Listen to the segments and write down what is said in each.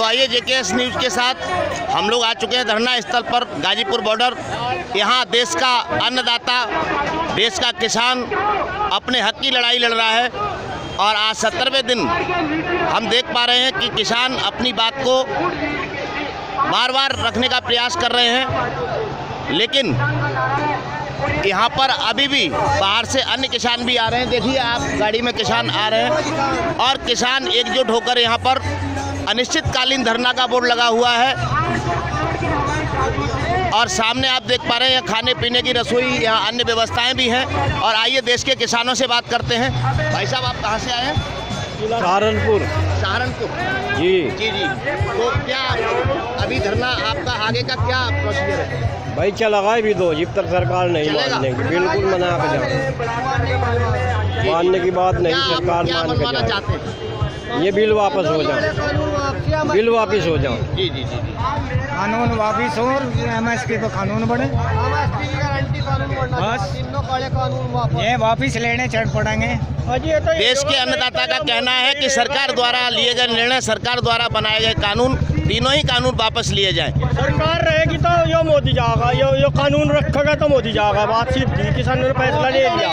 तो आइए JKS news के साथ हम लोग आ चुके हैं धरना स्थल पर, गाजीपुर बॉर्डर। यहाँ देश का अन्नदाता, देश का किसान अपने हक की लड़ाई लड़ रहा है और आज 70वें दिन हम देख पा रहे हैं कि किसान अपनी बात को बार बार रखने का प्रयास कर रहे हैं, लेकिन यहाँ पर अभी भी बाहर से अन्य किसान भी आ रहे हैं। देखिए आप, गाड़ी में किसान आ रहे हैं और किसान एकजुट होकर यहाँ पर अनिश्चितकालीन धरना का बोर्ड लगा हुआ है और सामने आप देख पा रहे हैं खाने पीने की रसोई, यहाँ अन्य व्यवस्थाएं भी हैं। और आइए देश के किसानों से बात करते हैं। भाई साहब, आप कहाँ से आए हैं? सहारनपुर। सहारनपुर जी जी जी। तो क्या अभी धरना आपका आगे का क्या प्रोसीजर है? भाई चलेगा भी दो, जब तक सरकार नहीं मानेगी। बिल्कुल मना पे जाओ, मानने की बात नहीं, सरकार मान के बनवाना चाहते हैं? ये बिल वापस हो जाओ, बिल वापस हो जाओ। जी जी जी जी। कानून वापिस हो और एमएसपी पर कानून बने, बस ये वापिस लेने चढ़ पड़ेंगे। देश के अन्नदाता का कहना है कि सरकार द्वारा लिए गए निर्णय, सरकार द्वारा बनाए गए कानून, तीनों ही कानून वापस लिए जाएं। सरकार रहेगी तो यो मोदी जाएगा, यो कानून रखेगा तो मोदी जाएगा। बात सीधी, किसानों ने फैसला ले लिया,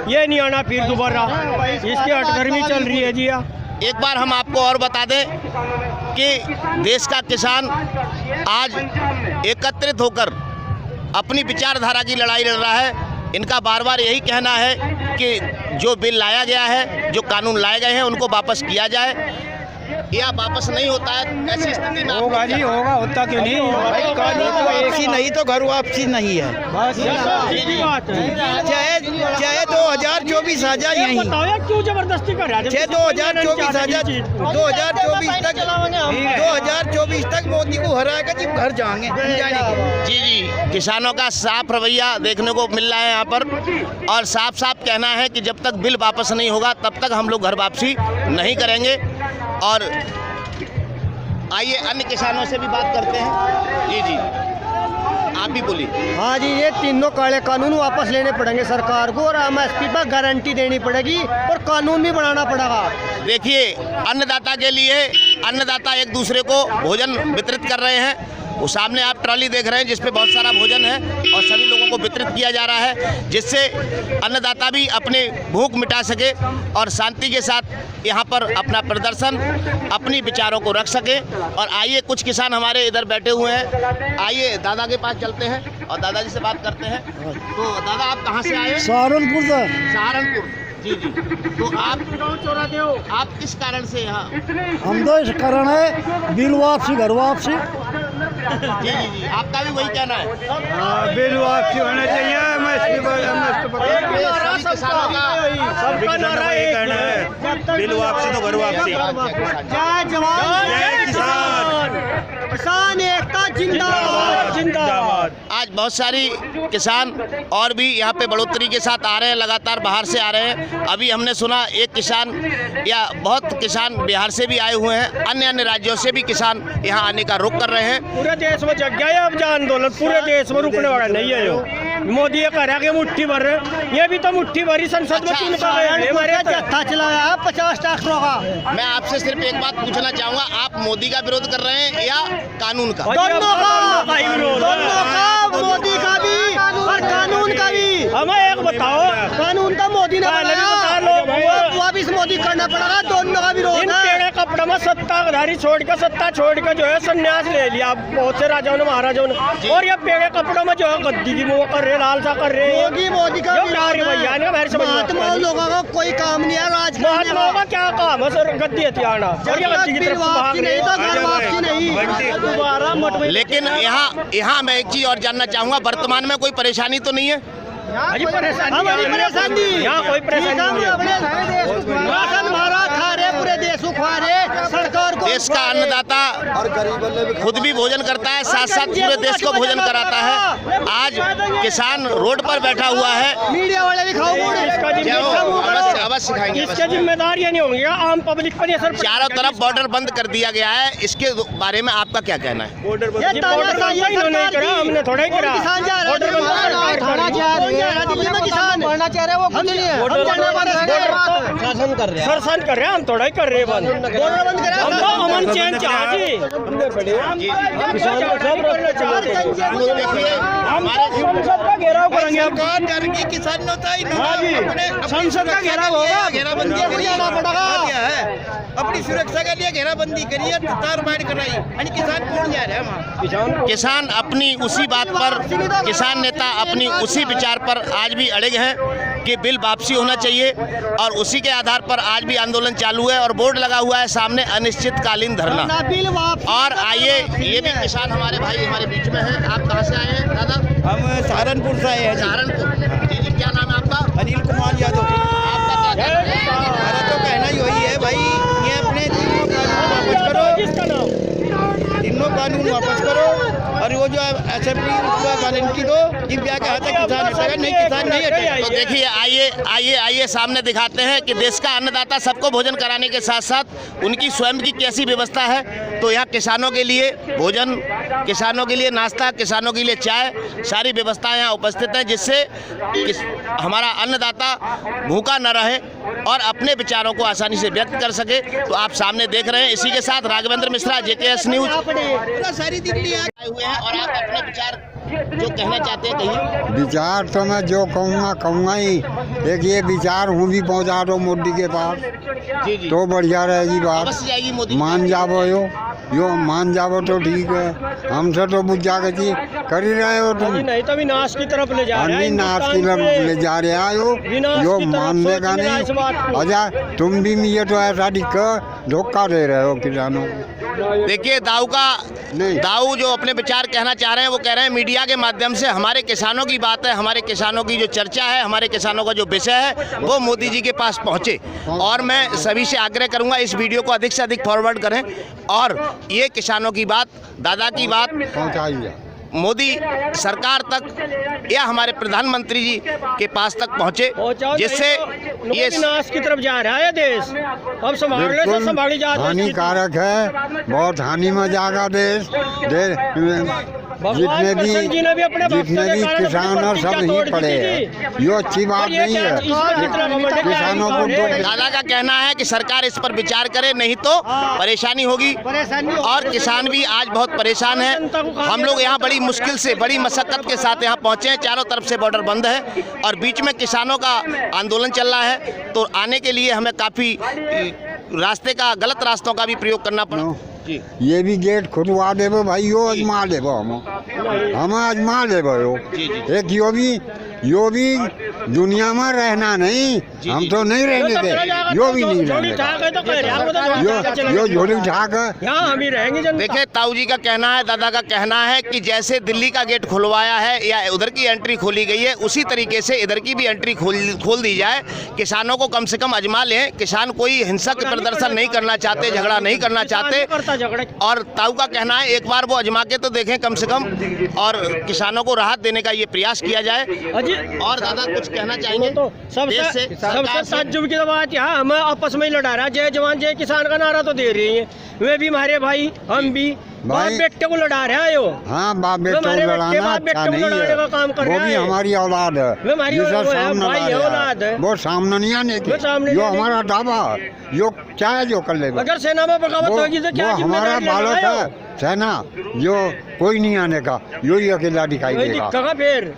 ये नहीं आना फिर दोबारा। इसकी हटगर्मी चल रही है जी। एक बार हम आपको और बता दें कि देश का किसान आज एकत्रित होकर अपनी विचारधारा की लड़ाई लड़ रहा है। इनका बार बार यही कहना है कि जो बिल लाया गया है, जो कानून लाए गए हैं, उनको वापस किया जाए या वापस नहीं होता है। ऐसी स्थिति में होगा जी, होगा, होता क्यों नहीं? वापसी नहीं तो घर वापसी नहीं है। चाहे 2024 आ जाए, यहीं क्यों जबरदस्ती कर रहा है? चाहे 2024 आ जाए, 2024 तक मोदी को हराएगा जब घर जाएंगे। जी जी, किसानों का साफ रवैया देखने को मिल रहा है यहाँ पर और साफ साफ कहना है कि जब तक बिल वापस नहीं होगा तब तक हम लोग घर वापसी नहीं करेंगे। और आइए अन्य किसानों से भी बात करते हैं। जी जी, आप भी बोलिए। हाँ जी, ये तीनों काले कानून वापस लेने पड़ेंगे सरकार को और एमएसपी पर गारंटी देनी पड़ेगी और कानून भी बनाना पड़ेगा। देखिए, अन्नदाता के लिए अन्नदाता एक दूसरे को भोजन वितरित कर रहे हैं। वो सामने आप ट्रॉली देख रहे हैं जिसपे बहुत सारा भोजन है और सभी लोगों को वितरित किया जा रहा है, जिससे अन्नदाता भी अपने भूख मिटा सके और शांति के साथ यहाँ पर अपना प्रदर्शन, अपनी विचारों को रख सके। और आइए, कुछ किसान हमारे इधर बैठे हुए हैं, आइए दादा के पास चलते हैं और दादाजी से बात करते हैं। तो दादा, आप कहाँ से आए? सहारनपुर से। सहारनपुर, जी जी। तो आप किस कारण से यहाँ? हम तो इस कारण है बिल वापसी, घर वापसी। जी जी जी, आपका भी वही कहना है? बिल वापसी होना चाहिए। सबका नारा एक कहना है, बिल वापसी तो घर वापसी। जय जवान जय किसान, किसान एकता जिंदाबाद जिंदाबाद। आज बहुत सारी किसान और भी यहाँ पे बढ़ोतरी के साथ आ रहे हैं, लगातार बाहर से आ रहे हैं। अभी हमने सुना एक किसान या बहुत किसान बिहार से भी आए हुए हैं, अन्य अन्य राज्यों से भी किसान यहाँ आने का रुख कर रहे हैं। पूरे देश में जग गया है अब आंदोलन, पूरे देश में रुकने वाला नहीं है। यो मोदी ये कह रहा है कि मुट्ठी भर, ये भी तो मुट्ठी भरी संसद में जत्था चलाया है 50 ट्रैक्टरों का। मैं आपसे सिर्फ एक बात पूछना चाहूँगा, आप मोदी का विरोध कर रहे हैं या कानून का? दोनों का, मोदी का भी और कानून का भी। हमें एक बताओ, कानून तो मोदी ने बनाया, वापिस मोदी करना पड़ेगा। दोनों का विरोध है। कपड़ा में सत्ताधारी सत्ता छोड़ के जो है संन्यास ले लिया बहुत से राजाओं ने, महाराजाओं ने। और ये पेड़े कपड़ों में जो है गद्दी की वो कर रहे, लालसा कर रहे हैं। मोदी का महात्मा लोगों का कोई काम नहीं है। महात्माओं का क्या काम है सर? गद्दी हथियाना नहीं। लेकिन यहाँ मैं एक चीज और जानना चाहूँगा, वर्तमान में कोई परेशानी तो नहीं है? हमारी परेशानी, यहाँ कोई परेशानी खा रहे, पूरे देश को खा रहे, सरकार को। देश का अन्नदाता खुद भी भोजन करता है, साथ साथ पूरे देश को भोजन कराता है। आज किसान रोड पर बैठा हुआ है, मीडिया वाले भी खाओ, अवश्य सिखाएंगे। इसके जिम्मेदार ये नहीं होंगे, आम पब्लिक पर असर। चारों तरफ बॉर्डर बंद कर दिया गया है, इसके बारे में आपका क्या कहना है? बॉर्डर बंद हमने थोड़ा ही करा। किसान मरना चाह रहे, वो खुद नहीं है। शासन कर रहे हैं। शासन कर रहे हैं, हम थोड़ा ही कर रहे हैं बंद। बॉर्डर बंद करा, हम तो अमन चैन चाहिए। किसान को सब रोकना चाहिए। हम संसद का घेराव करेंगे। हाँ जी, संसद का घेराव होगा। घेराबंदी अपनी सुरक्षा के लिए घेराबंदी करिए, तार बाड़ कराई, यानी किसान कौन जा रहा है वहाँ? किसान अपनी उसी बात पर, किसान नेता अपनी उसी विचार पर आज भी अड़िग हैं कि बिल वापसी होना चाहिए और उसी के आधार पर आज भी आंदोलन चालू है और बोर्ड लगा हुआ है सामने अनिश्चितकालीन धरना। और आइए, ये भी किसान हमारे भाई हमारे बीच में हैं। आप कहाँ से आए हैं दादा? हम सहारनपुर से आए हैं। सहारनपुर। जी जी, क्या नाम है आपका? अनिल कुमार यादव। आपका क्या कहना है? हमारा तो कहना ही वही है भाई, ये अपने तीनों कानून वापस करो और वो जो असेंबली उसको गारंटी दो कि ब्याह के हाथ किसान हटेगा, नहीं किसान नहीं हटेगा। तो देखिए, आइए सामने दिखाते हैं कि देश का अन्नदाता सबको भोजन कराने के साथ साथ उनकी स्वयं की कैसी व्यवस्था है। तो यहाँ किसानों के लिए भोजन, किसानों के लिए नाश्ता, किसानों के लिए चाय, सारी व्यवस्थाएं यहाँ उपस्थित हैं जिससे हमारा अन्नदाता भूखा न रहे और अपने विचारों को आसानी से व्यक्त कर सके। तो आप सामने देख रहे हैं। इसी के साथ राघवेंद्र मिश्रा, JKS न्यूज। सारी दिल्ली आए हुए हैं और आप अपने विचार जो कहना चाहते हैं कहिए। विचार तो मैं जो कहूँगा ही, एक ये विचार हूँ भी पहुँचा दो मोदी के पास जी जी, तो बढ़िया रहेगी बात। अवश्य जाएगी मोदी। मान जावो यो मान जावो तो ठीक है। हमसे तो बुझा के चीज कर ही रहे हो तुम, नहीं तो विनाश की तरफ ले जा रहे हैं। नाश की तरफ ले जा रहे हो, यो मानने का नहीं। अच्छा तुम भी मुझे तो ऐसा धोखा दे रहे हो किसानों को। देखिए, दाऊ जो अपने विचार कहना चाह रहे हैं वो कह रहे हैं मीडिया के माध्यम से हमारे किसानों की बात है, हमारे किसानों की जो चर्चा है, हमारे किसानों का जो विषय है वो मोदी जी के पास पहुंचे। और मैं सभी से आग्रह करूंगा इस वीडियो को अधिक से अधिक फॉरवर्ड करें और ये किसानों की बात, दादा की बात पहुँचाइए मोदी सरकार तक या हमारे प्रधानमंत्री जी के पास तक पहुंचे, जिससे ये विनाश की तरफ जा रहा है देश। अब संभाली जा रही है। हानिकारक है, बहुत हानि में जाएगा देश। जितने भी किसान और सब नहीं पड़े हैं, ये अच्छी बात नहीं है। किसानों को दादा का कहना है कि सरकार इस पर विचार करे, नहीं तो परेशानी होगी। और किसान भी आज बहुत परेशान है। हम लोग यहाँ बड़ी मुश्किल से, बड़ी मशक्कत के साथ यहाँ पहुँचे हैं। चारों तरफ से बॉर्डर बंद है और बीच में किसानों का आंदोलन चल रहा है। तो आने के लिए हमें काफ़ी रास्ते का, गलत रास्तों का भी प्रयोग करना पड़ा। ये भी गेट खुदवा देबो भाई, यो अजमा लेबो हम अजमा लेबो यो। एक यो भी दुनिया में रहना नहीं, हम तो नहीं रहने दे, यो भी नहीं रहने यो झोली ठाक हम ही रहेंगे। देखिए, ताऊ जी का कहना है, दादा का कहना है कि जैसे दिल्ली का गेट खुलवाया है या उधर की एंट्री खोली गई है, उसी तरीके से इधर की भी एंट्री खोल दी जाए। किसानों को कम से कम अजमा लें। किसान कोई हिंसक प्रदर्शन नहीं करना चाहते, झगड़ा नहीं करना चाहते। और ताऊ का कहना है एक बार वो अजमा के तो देखें कम से कम, और किसानों को राहत देने का ये प्रयास किया जाए। और दादा कुछ कहना चाहेंगे? तो सबसे ताज्जुब की बात यहाँ हम आपस में लड़ा रहा है। जय जवान जय किसान का नारा तो दे रही है, वे भी हमारे भाई, हम भी बाप बेटे को लड़ा रहे हो। हाँ, बाप बेटे को लड़ाना अच्छा नहीं है, वो भी हमारी औलाद है, वो सामने नहीं आने की, जो हमारा दावा जो चाहे जो कर ले। अगर सेना में बगावत होगी तो क्या हमारा बालक है सेना, जो कोई नहीं आने का, यो ही अकेला दिखाई देगा।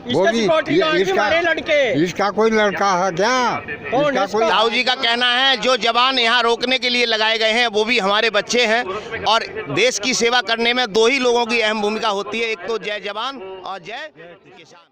वो भी इसका कोई लड़का है क्या? ताऊ जी का कहना है जो जवान यहाँ रोकने के लिए लगाए गए हैं वो भी हमारे बच्चे हैं और देश की सेवा करने में दो ही लोगों की अहम भूमिका होती है, एक तो जय जवान और जय किसान।